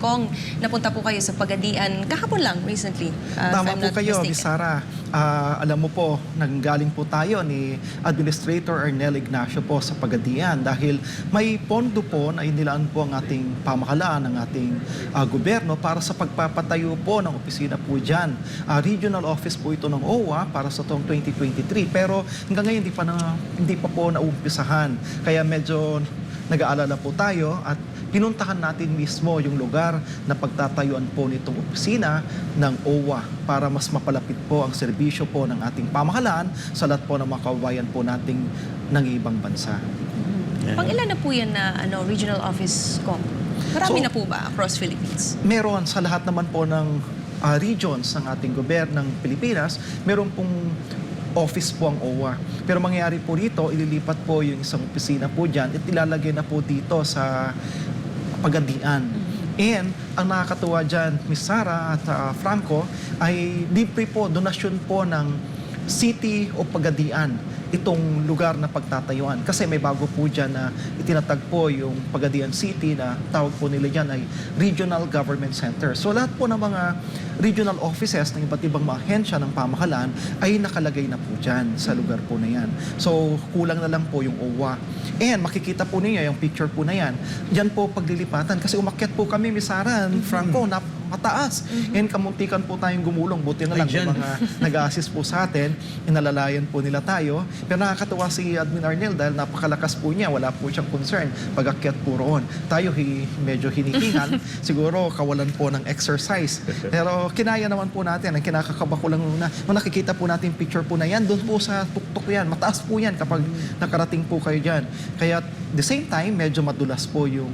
Kong, napunta po kayo sa Pagadian kahapon lang, recently. Tama po kayo, Miss Sara. Alam mo po, nanggaling po tayo ni Administrator Arnel Ignacio po sa Pagadian dahil may pondo po na inilaan po ang ating pamahalaan, ng ating gobyerno para sa pagpapatayo po ng opisina po dyan. Regional office po ito ng OWA para sa taong 2023 pero hanggang ngayon hindi pa po naumpisahan. Kaya medyo nag-aalala po tayo at pinuntahan natin mismo yung lugar na pagtatayuan po nitong opisina ng OWA para mas mapalapit po ang serbisyo po ng ating pamahalaan sa lahat po ng mga kababayan po nating ng ibang bansa. Pang-ilan na po yan na regional office ko? Marami na po ba across Philippines? Meron sa lahat naman po ng regions ng ating gobyerno ng Pilipinas, meron pong office po ang OWA. Pero mangyayari po rito, ililipat po yung isang opisina po dyan at ilalagay na po dito sa Pagadian. And ang nakakatuwa dyan, Miss Sara at Franco, ay libre po, donasyon po ng City o Pagadian itong lugar na pagtatayuan. Kasi may bago po dyan na itinatag po yung Pagadian City na tawag po nila dyan ay Regional Government Center. So lahat po ng mga regional offices ng iba't ibang mga ahensya ng pamahalaan ay nakalagay na po dyan sa lugar po na yan. So kulang na lang po yung OWA. And makikita po ninyo yung picture po na yan. Diyan po paglilipatan kasi umakyat po kami, Miss Sara, Franco, mataas. And kamuntikan po tayong gumulong. Buti na lang yung mga nag-a-assist po sa atin, inalalayan po nila tayo. Pero nakakatuwa si Admin Arnel dahil napakalakas po niya, wala po siyang concern pag-akyat po roon. Tayo medyo hinihingal, siguro kawalan po ng exercise. Pero kinaya naman po natin, ang kinakakaba ko lang nung nakikita po natin picture po na yan, doon po sa tuktok yan, mataas po yan kapag nakarating po kayo dyan. Kaya the same time, medyo madulas po yung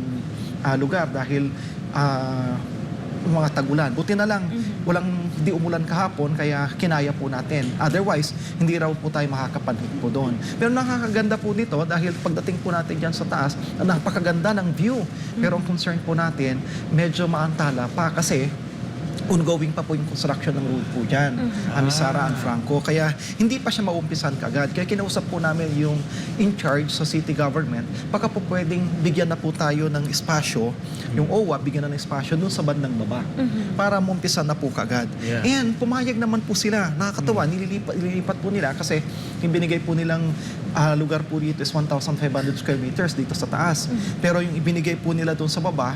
lugar dahil mga tagulan. Buti na lang, hindi umulan kahapon, kaya kinaya po natin. Otherwise, hindi raw po tayo makakapanhid po doon. Pero nakakaganda po dito dahil pagdating po natin dyan sa taas, napakaganda ng view. Pero ang concern po natin, medyo maantala pa kasi ongoing pa po yung construction ng road po dyan, Miss Sara and Franco. Kaya hindi pa siya maumpisan kaagad. Kaya kinausap po namin yung in charge sa city government, baka po pwedeng bigyan na po tayo ng espasyo, yung OWA, bigyan na ng espasyo dun sa bandang baba para maumpisan na po kaagad. And pumayag naman po sila. Nakakatawa, nililipat po nila kasi yung binigay po nilang lugar po dito is 1,500 square meters dito sa taas. Pero yung ibinigay po nila dun sa baba,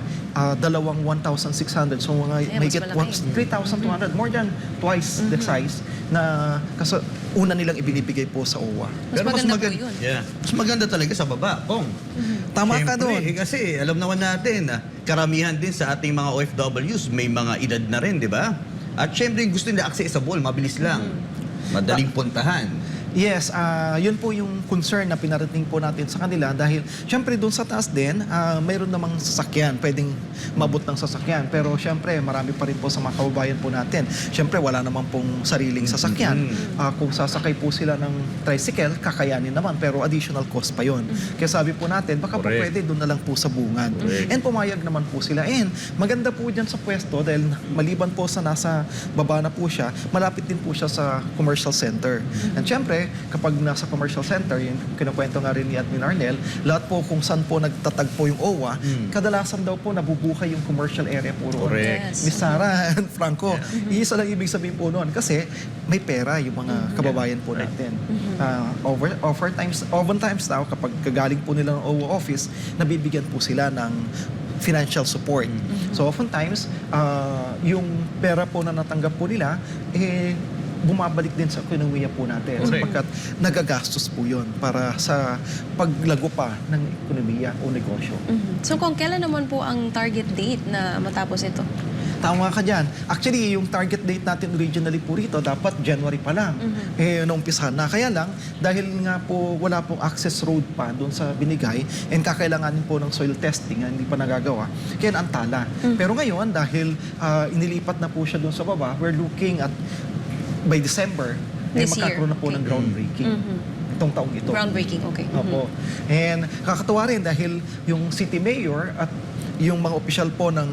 dalawang 1,600. So mga may get 3,200, more than twice the size na kasi una nilang ibinibigay po sa OWA. Pero mas maganda po yun. Mas maganda talaga sa baba, Kong. Tama ka doon. Kasi alam naman natin, karamihan din sa ating mga OFWs, may mga edad na rin, di ba? At syempre, gusto nila accessible, mabilis lang. Madaling puntahan. Yes, yun po yung concern na pinarating po natin sa kanila dahil syempre doon sa taas din, mayroon namang sasakyan, pwedeng mabot ng sasakyan. Pero syempre, marami pa rin po sa mga kababayan po natin. Syempre, wala naman pong sariling sasakyan. Kung sasakay po sila ng tricycle, kakayanin naman, pero additional cost pa yun. Kaya sabi po natin, baka po pwede doon na lang po sa bungad. And pumayag naman po sila. And maganda po dyan sa pwesto dahil maliban po sa nasa baba na po siya, malapit din po siya sa commercial center. And syempre, kapag nasa commercial center, yung kinukwento nga rin ni Admin Arnel, lahat po kung saan po nagtatagpo yung OWA, kadalasan daw po nabubuhay yung commercial area po roon. Yes. Miss Sara and Franco, iisa lang ibig sabihin po noon kasi may pera yung mga kababayan po natin. Oftentimes daw, kapag kagaling po nila ng OWA office, nabibigyan po sila ng financial support. So oftentimes, yung pera po na natanggap po nila, bumabalik din sa ekonomiya po natin sapagkat nagagastos po yun para sa paglago pa ng ekonomiya o negosyo. So kung kailan naman po ang target date na matapos ito? Tama ka dyan. Actually, yung target date natin originally po rito, dapat January pa lang. Naumpisahan na. Kaya lang, dahil nga po wala pong access road pa doon sa binigay, and kakailanganin po ng soil testing, hindi pa nagagawa, kaya naantala. Pero ngayon, dahil inilipat na po siya doon sa baba, we're looking at by December, magkakaroon na po ng groundbreaking. Itong taong ito. Groundbreaking, okay. Opo. And kakatuwa rin dahil yung city mayor at yung mga opisyal po ng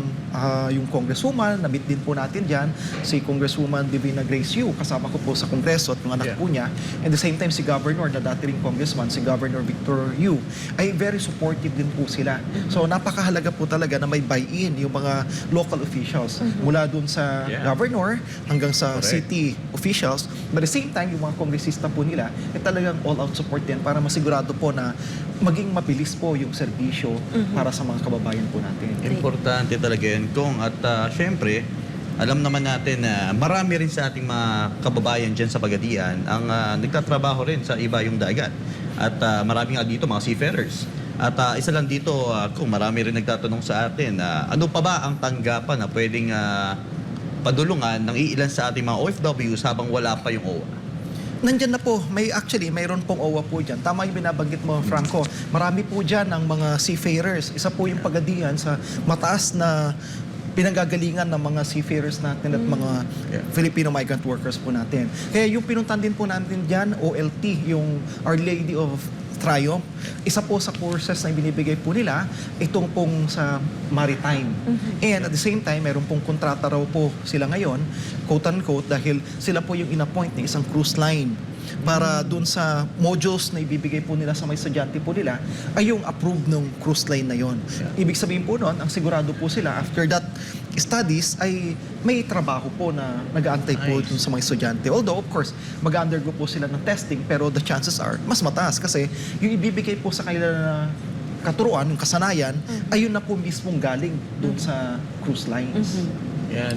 yung congresswoman, nabit din po natin dyan, si Congresswoman Divina Grace Yu, kasama ko po sa Kongreso at mga anak po niya. And the same time, si Governor, na dati ring congressman, si Governor Victor Yu, ay very supportive din po sila. So napakahalaga po talaga na may buy-in yung mga local officials, mula dun sa Governor hanggang sa city officials. But at the same time, yung mga kongresista po nila, ay talagang all-out support din para masigurado po na maging mabilis po yung serbisyo para sa mga kababayan po natin. Importante talaga yan, Kong. At syempre, alam naman natin na marami rin sa ating mga kababayan dyan sa Pagadian ang nagtatrabaho rin sa iba yung dagat. At marami nga dito mga seafarers. At isa lang dito, kung marami rin nagtatanong sa atin, ano pa ba ang tanggapan na pwedeng padulungan ng iilan sa ating mga OFWs habang wala pa yung OWA? Nandyan na po, mayroon pong OWA po dyan. Tama yung binabanggit mo, Franco. Marami po dyan ang mga seafarers. Isa po yung Pagadian sa mataas na pinanggagalingan ng mga seafarers natin at mga Filipino migrant workers po natin. Kaya yung pinuntan din po natin dyan, OLT, yung Our Lady of Triumph, isa po sa courses na binibigay po nila, itong pong sa maritime. And at the same time, meron pong kontrata raw po sila ngayon, quote-unquote, dahil sila po yung in-appoint ng isang cruise line para dun sa modules na ibibigay po nila sa mga estudyante po nila ay yung approved ng cruise line na yon. Ibig sabihin po nun, ang sigurado po sila after that studies ay may trabaho po na nag-aantay po dun sa mga estudyante. Although, of course, mag-undergo po sila ng testing pero the chances are mas mataas kasi yung ibibigay po sa kanila na katuruan, yung kasanayan, ayun na po mismong galing dun sa cruise lines. Yan.